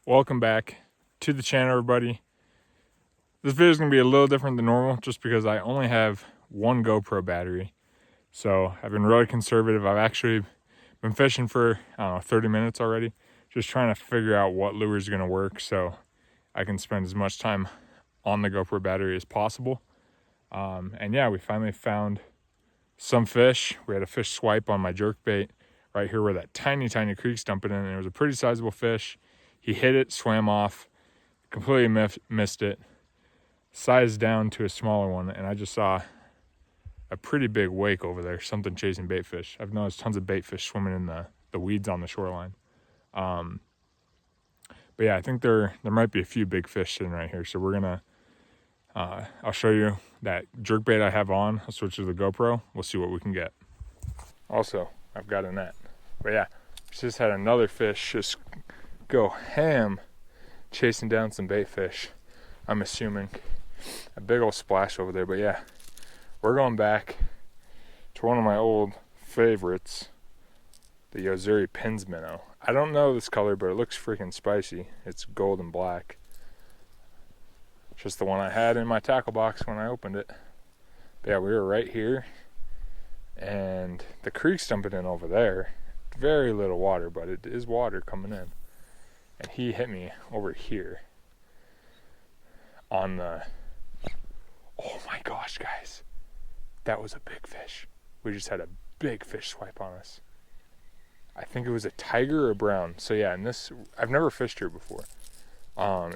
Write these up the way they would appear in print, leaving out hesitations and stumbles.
Welcome back to the channel, everybody. This video is going to be a little different than normal just because I only have one GoPro battery. So I've been really conservative. I've actually been fishing for, 30 minutes already, just trying to figure out what lure is going to work so I can spend as much time on the GoPro battery as possible. And yeah, we finally found some fish. We had a fish swipe on my jerkbait right here where that tiny creek's dumping in, and it was a pretty sizable fish. He hit it, swam off, completely missed it, sized down to a smaller one, and I just saw a pretty big wake over there, something chasing bait fish. I've noticed tons of bait fish swimming in the weeds on the shoreline. But yeah, I think there might be a few big fish sitting right here, so we're gonna, I'll show you that jerkbait I have on. I'll switch to the GoPro. We'll see what we can get. Also, I've got a net. But yeah, just had another fish just go ham chasing down some bait fish. I'm assuming a big old splash over there. But yeah, we're going back to one of my old favorites, the Yozuri Pins minnow. I don't know this color, but it looks freaking spicy. It's gold and black. Just the one I had in my tackle box when I opened it. But yeah, we were right here, and the creek's dumping in over there. Very little water, but it is water coming in. And he hit me over here on the, oh my gosh, guys. That was a big fish. We just had a big fish swipe on us. I think it was a tiger or a brown. So yeah, in this, I've never fished here before.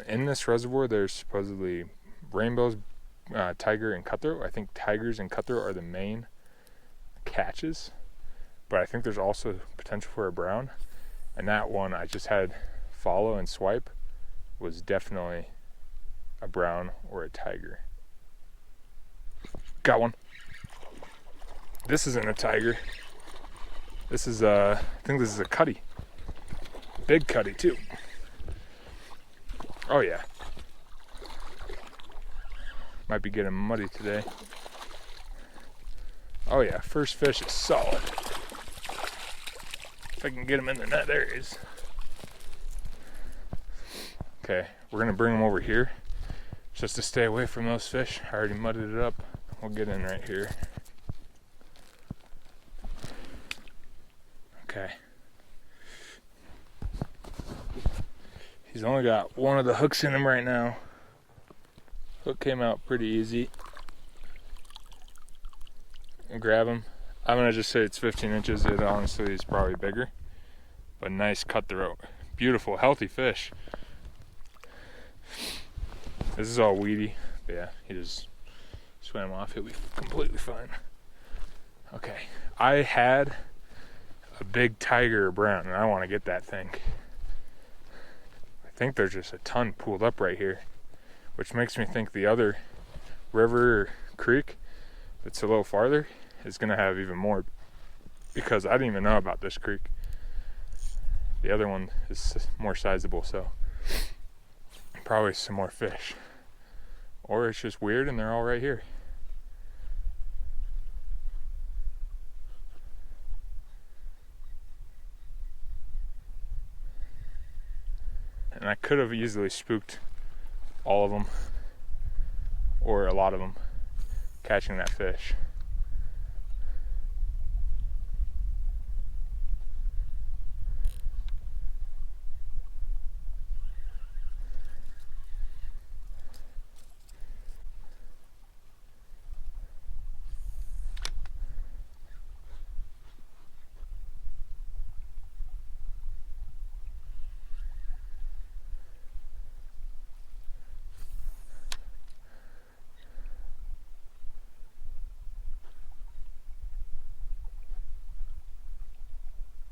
In this reservoir, there's supposedly rainbows, tiger, and cutthroat. I think tigers and cutthroat are the main catches. But I think there's also potential for a brown. And that one I just had follow and swipe was definitely a brown or a tiger. Got one. This isn't a tiger. This is I think this is a cutty. Big cutty too. Oh yeah. Might be getting muddy today. Oh yeah, first fish is solid. If I can get him in the net, there he is. Okay, we're gonna bring him over here just to stay away from those fish. I already mudded it up. We'll get in right here. Okay. He's only got one of the hooks in him right now. Hook came out pretty easy. I'll grab him. I'm gonna just say it's 15 inches. It honestly is probably bigger. But nice cutthroat. Beautiful, healthy fish. This is all weedy. But yeah, he just swam off. He'll be completely fine. Okay, I had a big tiger or brown, and I want to get that thing. I think there's just a ton pooled up right here, which makes me think the other river or creek that's a little farther is going to have even more, because I didn't even know about this creek. The other one is more sizable, so probably some more fish. Or it's just weird and they're all right here. And I could have easily spooked all of them, or a lot of them, catching that fish.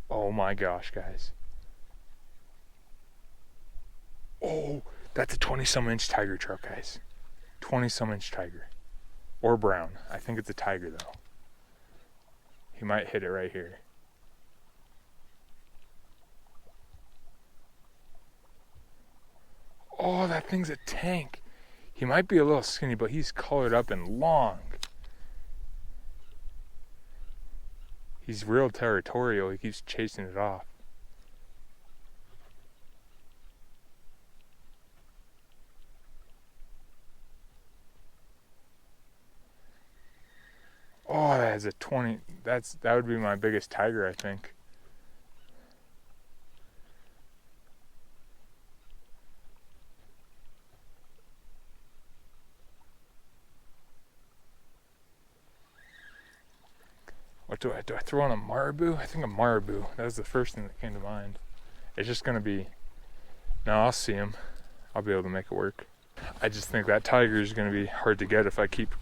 Oh my gosh, guys. Oh, that's a 20-some inch tiger trout, guys. 20-some inch tiger. Or brown. I think it's a tiger, though. He might hit it right here. Oh, that thing's a tank. He might be a little skinny, but he's colored up and long. He's real territorial. He keeps chasing it off. has a 20. That would be my biggest tiger, I think. What do I throw on a marabou? I think a marabou. That was the first thing that came to mind. It's just gonna be. No, I'll see him. I'll be able to make it work. I just think that tiger is gonna be hard to get if I keep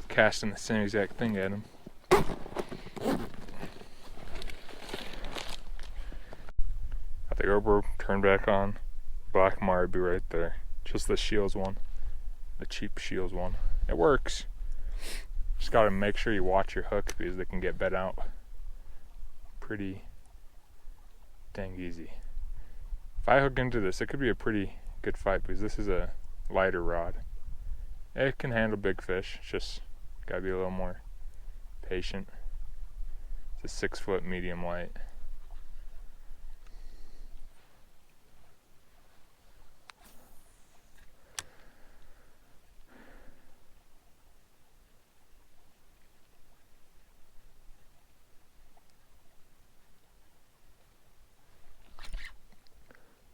casting the same exact thing at him. Got the GoPro turned back on. Black marabou right there. Just the Shields one. The cheap Shields one. It works. Just gotta make sure you watch your hook because they can get bent out pretty dang easy. If I hook into this, it could be a pretty good fight because this is a lighter rod. It can handle big fish, just gotta be a little more patient. It's a 6 foot medium light.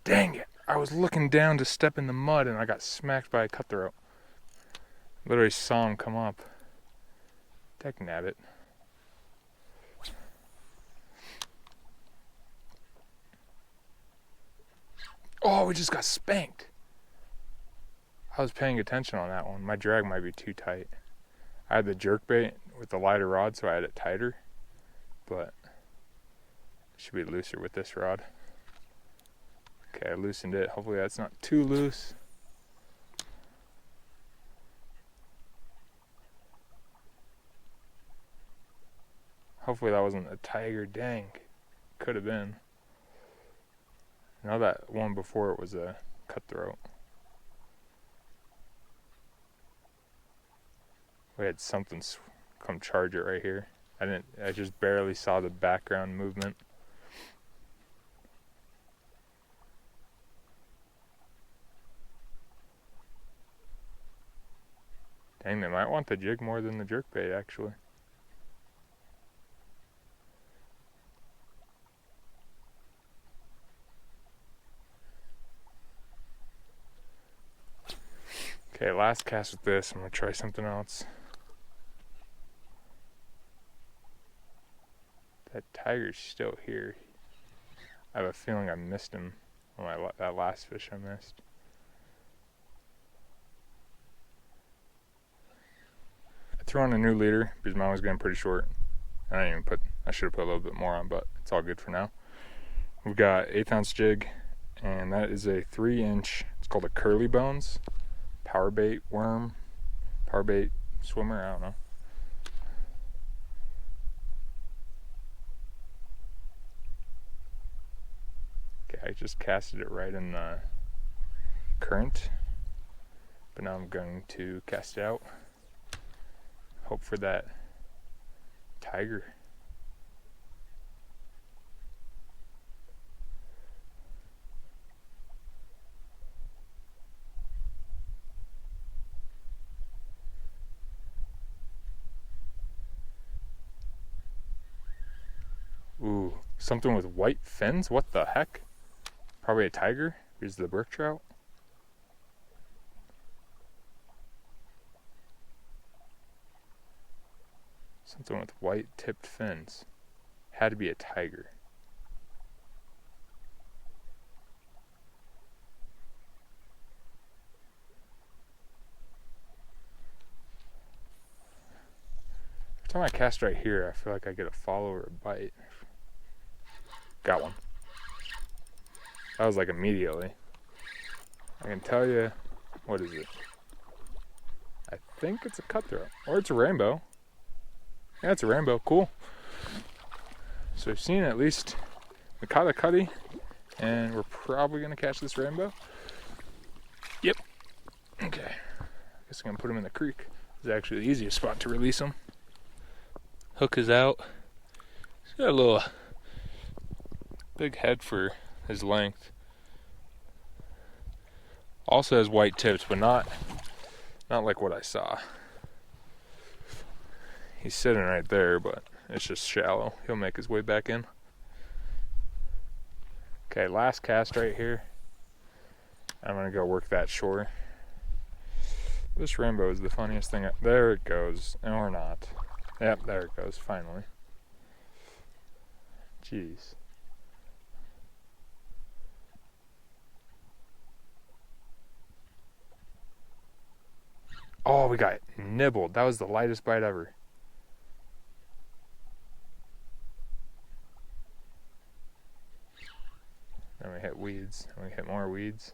Dang it! I was looking down to step in the mud and I got smacked by a cutthroat. Literally saw him come up. Heck nabbit. Oh, we just got spanked. I was paying attention on that one. My drag might be too tight. I had the jerkbait with the lighter rod, so I had it tighter. But it should be looser with this rod. Okay, I loosened it. Hopefully that's not too loose. Hopefully that wasn't a tiger. Dang. Could have been. I know that one before it was a cutthroat. We had something come charge it right here. I just barely saw the background movement. Dang, they might want the jig more than the jerkbait, actually. Okay, last cast with this. I'm gonna try something else. That tiger's still here. I have a feeling I missed him on that last fish I missed. I threw on a new leader because mine was getting pretty short. I should have put a little bit more on, but it's all good for now. We've got 1/8 ounce jig, and that is a 3-inch, it's called a curly bones, power bait worm, power bait swimmer, I don't know. Okay, I just casted it right in the current, but now I'm going to cast it out. Hope for that tiger. Ooh, something with white fins? What the heck? Probably a tiger. Here's the brook trout. Something with white tipped fins. Had to be a tiger. Every time I cast right here, I feel like I get a follow or a bite. Got one. That was like immediately. I can tell you, what is it? I think it's a cutthroat, or it's a rainbow. Yeah, it's a rainbow. Cool. So we've seen at least we caught a cutty, and we're probably gonna catch this rainbow. Yep. Okay. I guess I'm gonna put him in the creek. It's actually the easiest spot to release him. Hook is out. He's got a little big head for his length. Also has white tips, but not like what I saw. He's sitting right there, but it's just shallow. He'll make his way back in. Okay, last cast right here. I'm gonna go work that shore. This rainbow is the funniest thing. There it goes, or not. Yep, there it goes, finally. Jeez. Oh, we got nibbled. That was the lightest bite ever. Then we hit weeds, and we hit more weeds.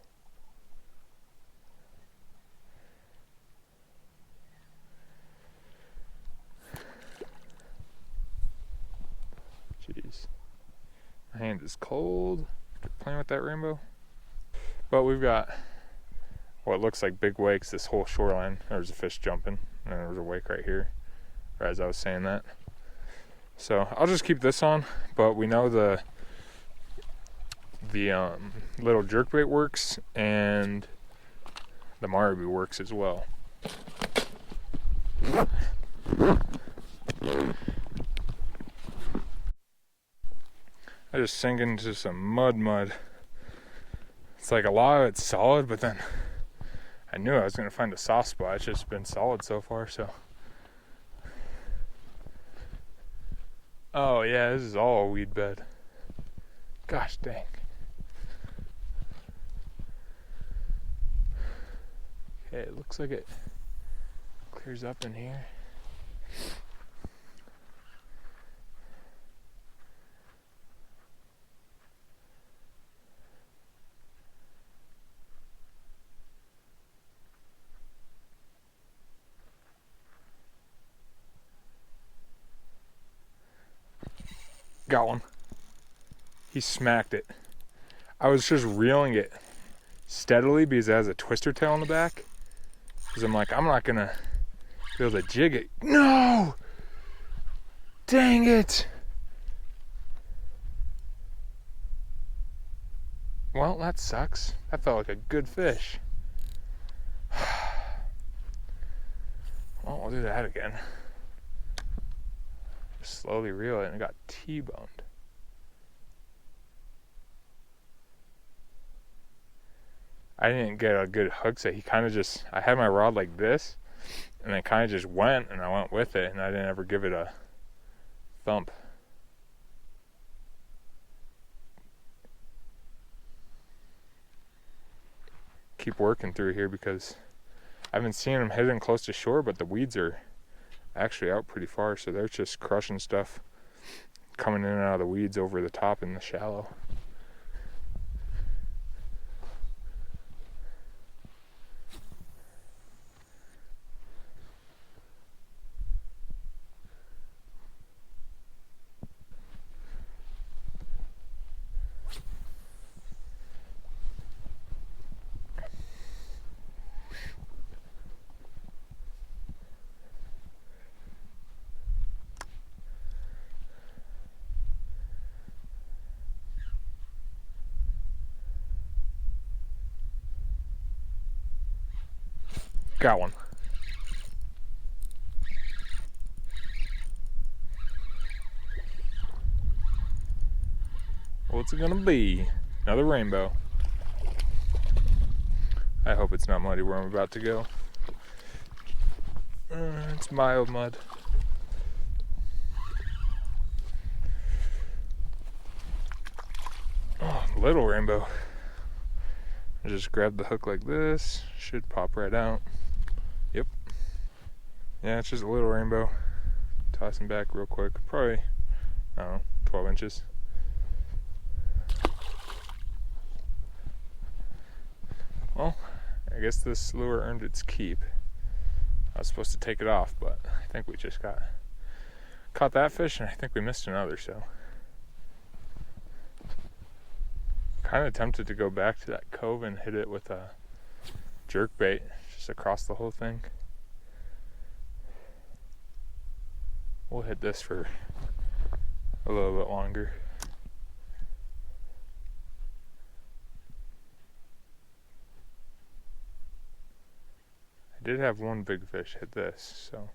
Jeez. My hand is cold. Playing with that rainbow. But we've got what looks like big wakes this whole shoreline. There's a fish jumping, and there's a wake right here, or as I was saying that. So I'll just keep this on, but we know the little jerkbait works, and the marabou works as well. I just sink into some mud. It's like a lot of it's solid, but then I knew I was going to find a soft spot. It's just been solid so far, so. Oh yeah, this is all a weed bed. Gosh dang. Okay, it looks like it clears up in here. Got one. He smacked it. I was just reeling it steadily because it has a twister tail in the back. Because I'm like, I'm not gonna be able to jig it. No! Dang it! Well, that sucks. That felt like a good fish. Well, we'll do that again. Just slowly reel it, and it got T-boned. I didn't get a good hook set. He kind of just, I had my rod like this, and it kind of just went, and I went with it, and I didn't ever give it a thump. Keep working through here because I've been seeing them hitting close to shore, but the weeds are actually out pretty far, so they're just crushing stuff coming in and out of the weeds over the top in the shallow. Got one. What's it gonna be? Another rainbow. I hope it's not muddy where I'm about to go. It's mild mud. Oh, little rainbow. I just grab the hook like this. Should pop right out. Yep. Yeah, it's just a little rainbow. Tossing back real quick. Probably, I don't know, 12 inches. Well, I guess this lure earned its keep. I was supposed to take it off, but I think we just caught that fish, and I think we missed another, so. Kind of tempted to go back to that cove and hit it with a jerkbait just across the whole thing. We'll hit this for a little bit longer. I did have one big fish hit this, so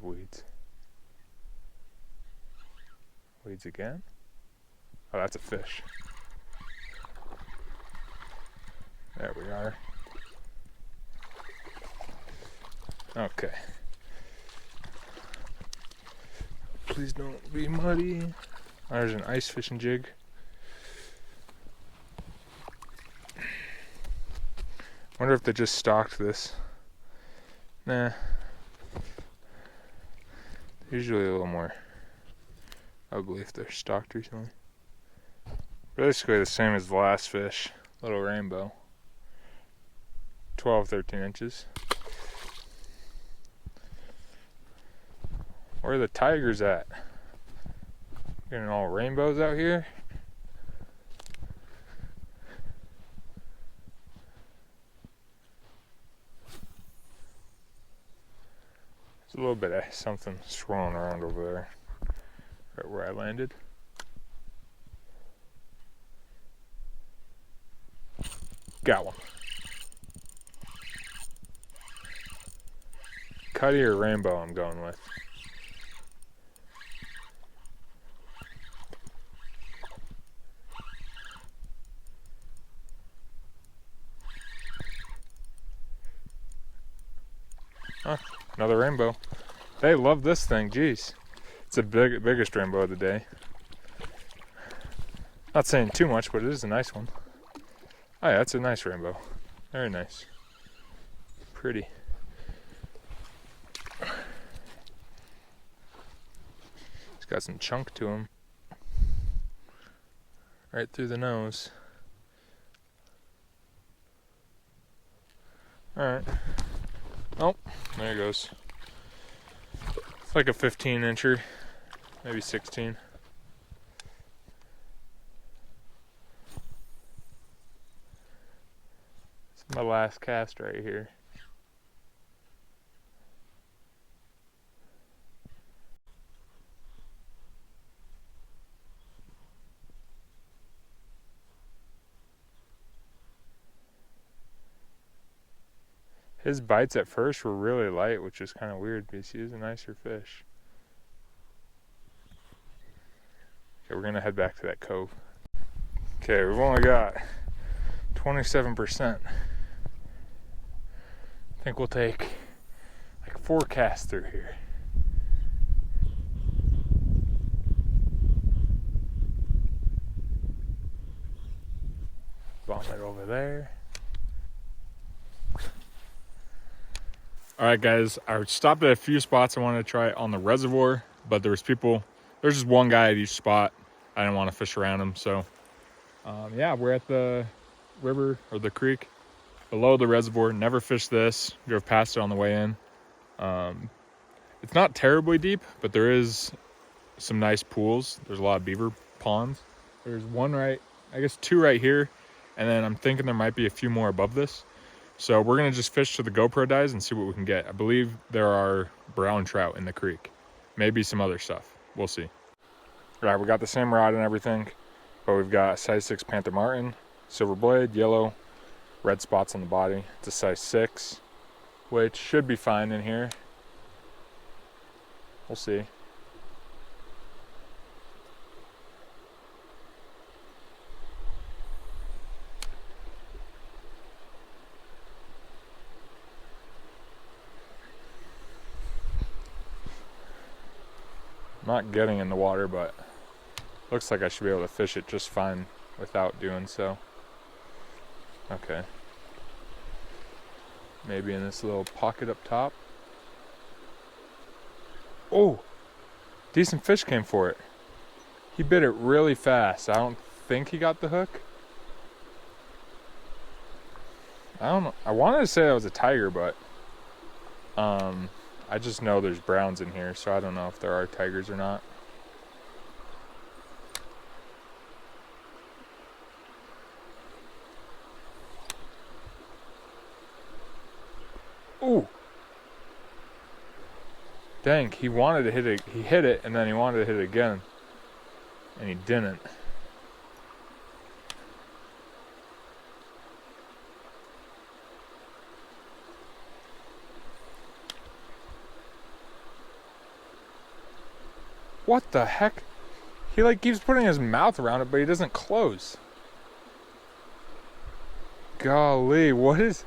weeds. Weeds again? Oh, that's a fish. There we are. Okay. Please don't be muddy. There's an ice fishing jig. Wonder if they just stocked this. Nah. Usually a little more ugly if they're stocked recently. Basically the same as the last fish. Little rainbow. 12, 13 inches. Where are the tigers at? Getting all rainbows out here. There's a little bit of something swirling around over there, right where I landed. Got one. Cutty or rainbow I'm going with. Huh, another rainbow. They love this thing, geez. It's the biggest rainbow of the day. Not saying too much, but it is a nice one. Oh yeah, it's a nice rainbow. Very nice. Pretty. It's got some chunk to him. Right through the nose. Alright. Oh, there it goes. It's like a 15-incher, maybe 16. It's my last cast right here. His bites at first were really light, which is kind of weird because he is a nicer fish. Okay, we're gonna head back to that cove. Okay, we've only got 27%. I think we'll take like 4 casts through here. Vomit over there. Alright guys, I stopped at a few spots I wanted to try on the reservoir, but there's just one guy at each spot. I didn't want to fish around him, so yeah, we're at the river or the creek below the reservoir. Never fished this, drove past it on the way in. It's not terribly deep, but there is some nice pools. There's a lot of beaver ponds. There's I guess 2 right here, and then I'm thinking there might be a few more above this. So we're gonna just fish till the GoPro dies and see what we can get. I believe there are brown trout in the creek. Maybe some other stuff, we'll see. All right, we got the same rod and everything, but we've got size 6 Panther Martin, silver blade, yellow, red spots on the body. It's a size 6, which should be fine in here. We'll see. I'm not getting in the water, but looks like I should be able to fish it just fine without doing so. Okay. Maybe in this little pocket up top. Oh! Decent fish came for it. He bit it really fast. I don't think he got the hook. I don't know. I wanted to say that was a tiger, but I just know there's browns in here, so I don't know if there are tigers or not. Ooh! Dang, he wanted to hit it. He hit it, and then he wanted to hit it again, and he didn't. What the heck? He like keeps putting his mouth around it, but he doesn't close. Golly, what is...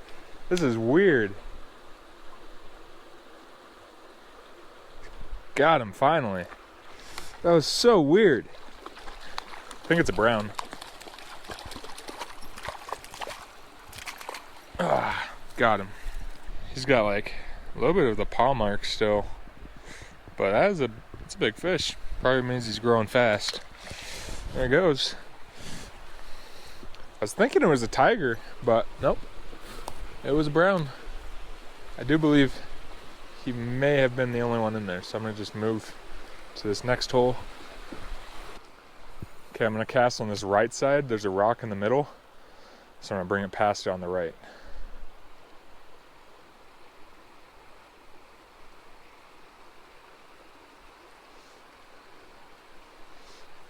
This is weird. Got him, finally. That was so weird. I think it's a brown. Ah, got him. He's got like a little bit of the paw mark still. But it's a big fish. Probably means he's growing fast. There it goes. I was thinking it was a tiger, but nope. It was a brown. I do believe he may have been the only one in there, so I'm gonna just move to this next hole. Okay, I'm gonna cast on this right side. There's a rock in the middle, so I'm gonna bring it past it on the right.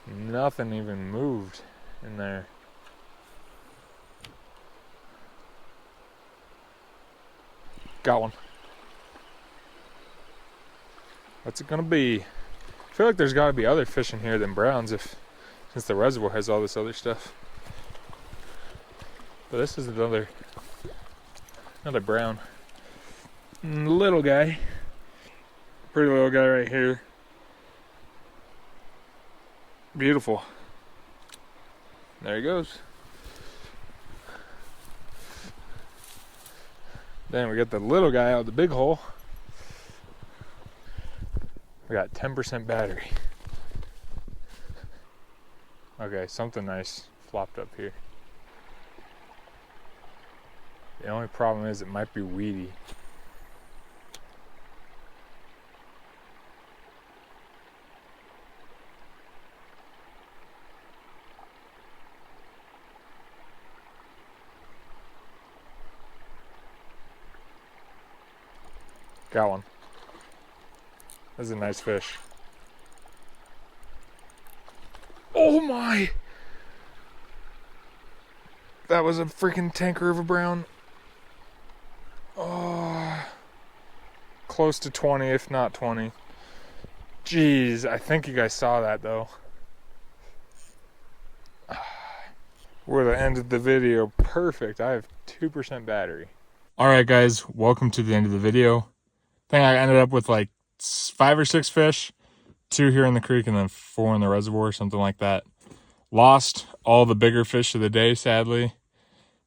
Nothing even moved in there. Got one. What's it gonna be? I feel like there's gotta be other fish in here than browns since the reservoir has all this other stuff. But this is another brown. Little guy. Pretty little guy right here. Beautiful. There he goes. Then we got the little guy out of the big hole. We got 10% battery. Okay, something nice flopped up here. The only problem is it might be weedy. Got one. This is a nice fish. Oh my! That was a freaking tanker of a brown. Oh, close to 20, if not 20. Jeez, I think you guys saw that though. Would have ended the video perfect. I have 2% battery. Alright guys, welcome to the end of the video. I think I ended up with like 5 or 6 fish, 2 here in the creek and then 4 in the reservoir, something like that. Lost all the bigger fish of the day, sadly.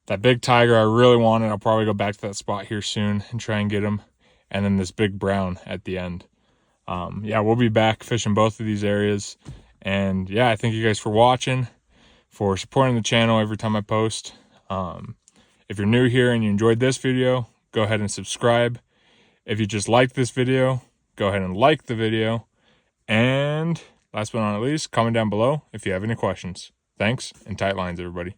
That big tiger I really wanted, I'll probably go back to that spot here soon and try and get him. And then this big brown at the end. Yeah, we'll be back fishing both of these areas. And yeah, I thank you guys for watching, for supporting the channel every time I post. If you're new here and you enjoyed this video, go ahead and subscribe. If you just liked this video, go ahead and like the video. And last but not least, comment down below if you have any questions. Thanks, and tight lines, everybody.